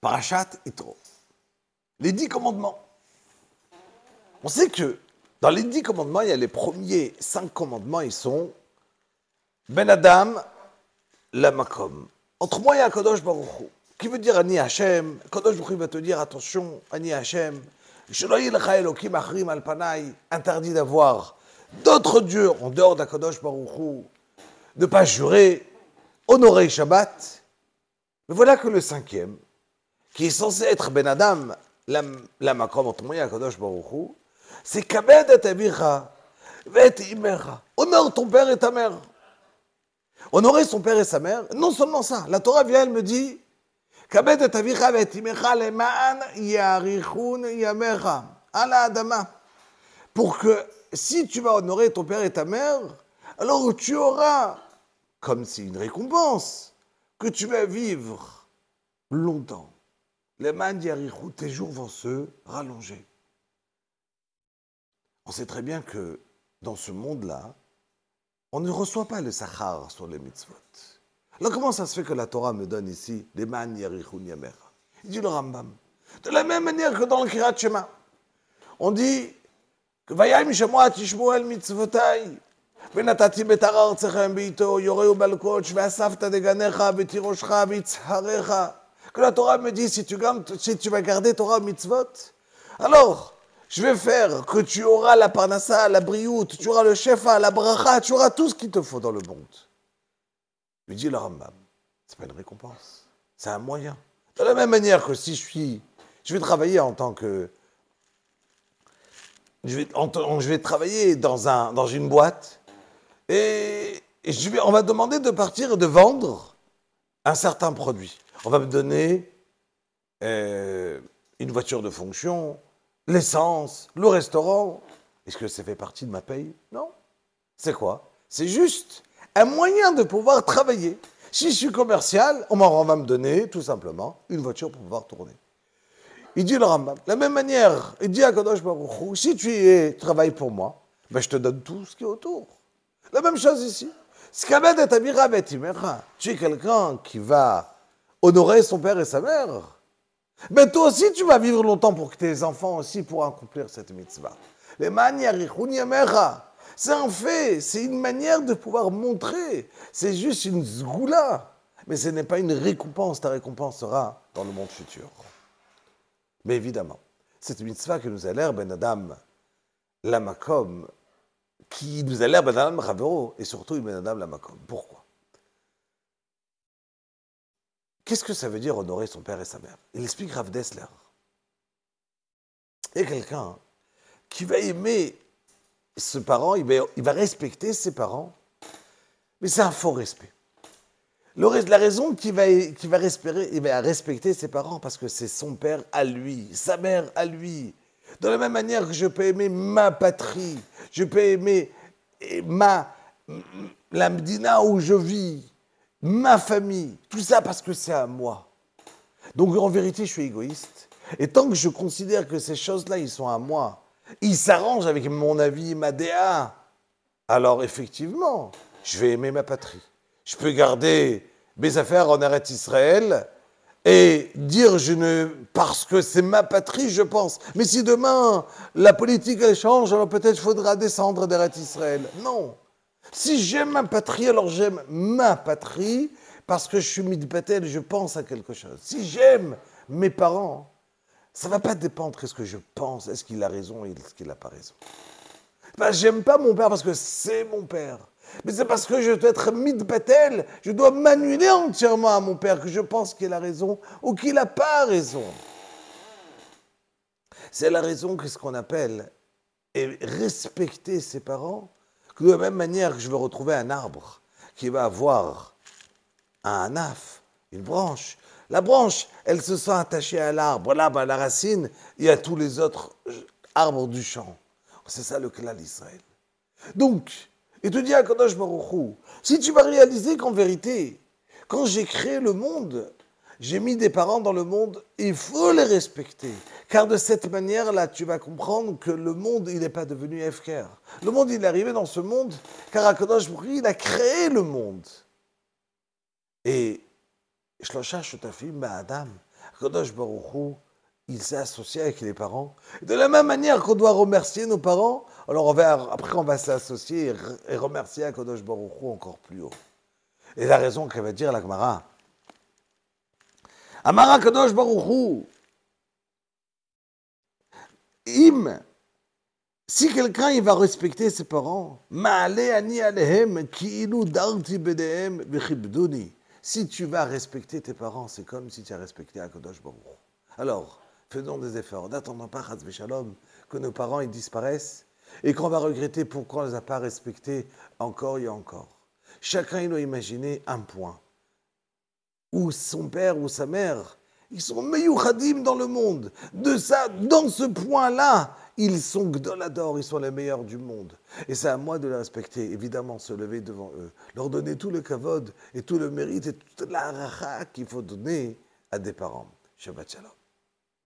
Parashat Yitro. Les 10 commandements. On sait que dans les 10 commandements, il y a les premiers 5 commandements, ils sont Ben Adam, la Makom. Entre moi et Akadosh Baruch Hu, qui veut dire Ani Hashem, Akadosh Baruch Hu va te dire attention, Ani Hashem, interdit d'avoir d'autres dieux en dehors d'Akadosh Baruch Hu, de ne pas jurer, honorer Shabbat. Mais voilà que le 5e, qui est censé être Ben Adam, la Makom, entre moi et Akadosh Baruch Hu, c'est Kabed et Avicha, Vet Imecha. Honore ton père et ta mère. Honorer son père et sa mère, non seulement ça, la Torah vient, elle me dit Kabed et Avicha, Vet Imecha, Leman Yarichun Yamecha, Ala Adama. Pour que si tu vas honorer ton père et ta mère, alors tu auras, comme c'est une récompense, que tu vas vivre longtemps. Leman Yarichun, tes jours vont se rallonger. On sait très bien que dans ce monde-là, on ne reçoit pas le sachar sur les mitzvot. Alors comment ça se fait que la Torah me donne ici les man yarichun yamer? Il dit le Rambam. De la même manière que dans le Kirat Shema, on dit que vayayim shemua tishmu el mitzvotai, venatati betarar tzechem beito, yoreu balkoch, ve'asafta deganecha, vetiroshcha, vitzharecha. Que la Torah me dit si tu vas garder Torah mitzvot, alors je vais faire que tu auras la parnassa, la briout, tu auras le shefa, la bracha, tu auras tout ce qu'il te faut dans le monde. Lui dit le Rambam, c'est pas une récompense, c'est un moyen. De la même manière que si je vais travailler en tant que, je vais travailler dans une boîte et on va demander de partir et de vendre un certain produit. On va me donner une voiture de fonction, l'essence, le restaurant. Est-ce que ça fait partie de ma paye? Non. C'est quoi? C'est juste un moyen de pouvoir travailler. Si je suis commercial, on va me donner tout simplement une voiture pour pouvoir tourner. Il dit le Rambam, de la même manière, il dit à Kadosh Baruch Hu, si tu travailles pour moi, ben je te donne tout ce qui est autour. La même chose ici. Tu es quelqu'un qui va honorer son père et sa mère. Mais toi aussi, tu vas vivre longtemps pour que tes enfants aussi pourront accomplir cette mitzvah. Les manières, c'est un fait, c'est une manière de pouvoir montrer. C'est juste une zgoula. Mais ce n'est pas une récompense. Ta récompense sera dans le monde futur. Mais évidemment, cette mitzvah que nous a l'air Ben Adam, la Makom, qui nous a l'air Ben Adam Ravero, et surtout Ben Adam la Makom. Pourquoi? Qu'est-ce que ça veut dire honorer son père et sa mère? Il explique Rav Dessler. Il y a quelqu'un qui va aimer ce parent, il va respecter ses parents, mais c'est un faux respect. La raison qu'il va respecter ses parents, parce que c'est son père à lui, sa mère à lui. De la même manière que je peux aimer ma patrie, je peux aimer la Medina où je vis, ma famille, tout ça parce que c'est à moi. Donc en vérité, je suis égoïste. Et tant que je considère que ces choses-là, ils sont à moi, ils s'arrangent avec mon avis, ma DA, alors effectivement, je vais aimer ma patrie. Je peux garder mes affaires en Eretz Israël et dire parce que c'est ma patrie, je pense. Mais si demain, la politique elle change, alors peut-être il faudra descendre d'Eretz Israël. Non. Si j'aime ma patrie, alors j'aime ma patrie parce que je suis midbatel, je pense à quelque chose. Si j'aime mes parents, ça ne va pas dépendre de ce que je pense, est-ce qu'il a raison et est-ce qu'il n'a pas raison. Ben, j'aime pas mon père parce que c'est mon père. Mais c'est parce que je dois être midbatel, je dois m'annuler entièrement à mon père, que je pense qu'il a raison ou qu'il n'a pas raison. C'est la raison que ce qu'on appelle et respecter ses parents. De la même manière que je vais retrouver un arbre qui va avoir un af, une branche. La branche, elle se sent attachée à l'arbre. Là, la racine, il y a tous les autres arbres du champ. C'est ça le klal d'Israël. Donc, il te dit à Kadosh Baruch Hu, si tu vas réaliser qu'en vérité, quand j'ai créé le monde, j'ai mis des parents dans le monde, il faut les respecter. Car de cette manière-là, tu vas comprendre que le monde, il n'est pas devenu FKR. Le monde, il est arrivé dans ce monde, car Akadosh Baruch Hu, il a créé le monde. Et Shlosha Shutafim Ba'adam, Kadosh Baruch Hu, il s'est associé avec les parents. De la même manière qu'on doit remercier nos parents, alors après on va s'associer et remercier Kadosh Baruch Hu encore plus haut. Et la raison qu'elle va dire la Gemara. Amara Kadosh Baruch Hu, si quelqu'un il va respecter ses parents, si tu vas respecter tes parents, c'est comme si tu as respecté Akadosh Baruch Hu. Alors, faisons des efforts. N'attendons pas, Chas v'Shalom, que nos parents ils disparaissent et qu'on va regretter pourquoi on ne les a pas respectés encore et encore. Chacun il doit imaginer un point où son père ou sa mère, ils sont meyouchadim dans le monde. De ça, dans ce point-là, ils sont gdolador, ils sont les meilleurs du monde. Et c'est à moi de les respecter, évidemment, se lever devant eux, leur donner tout le kavod et tout le mérite et toute la racha qu'il faut donner à des parents. Shabbat shalom.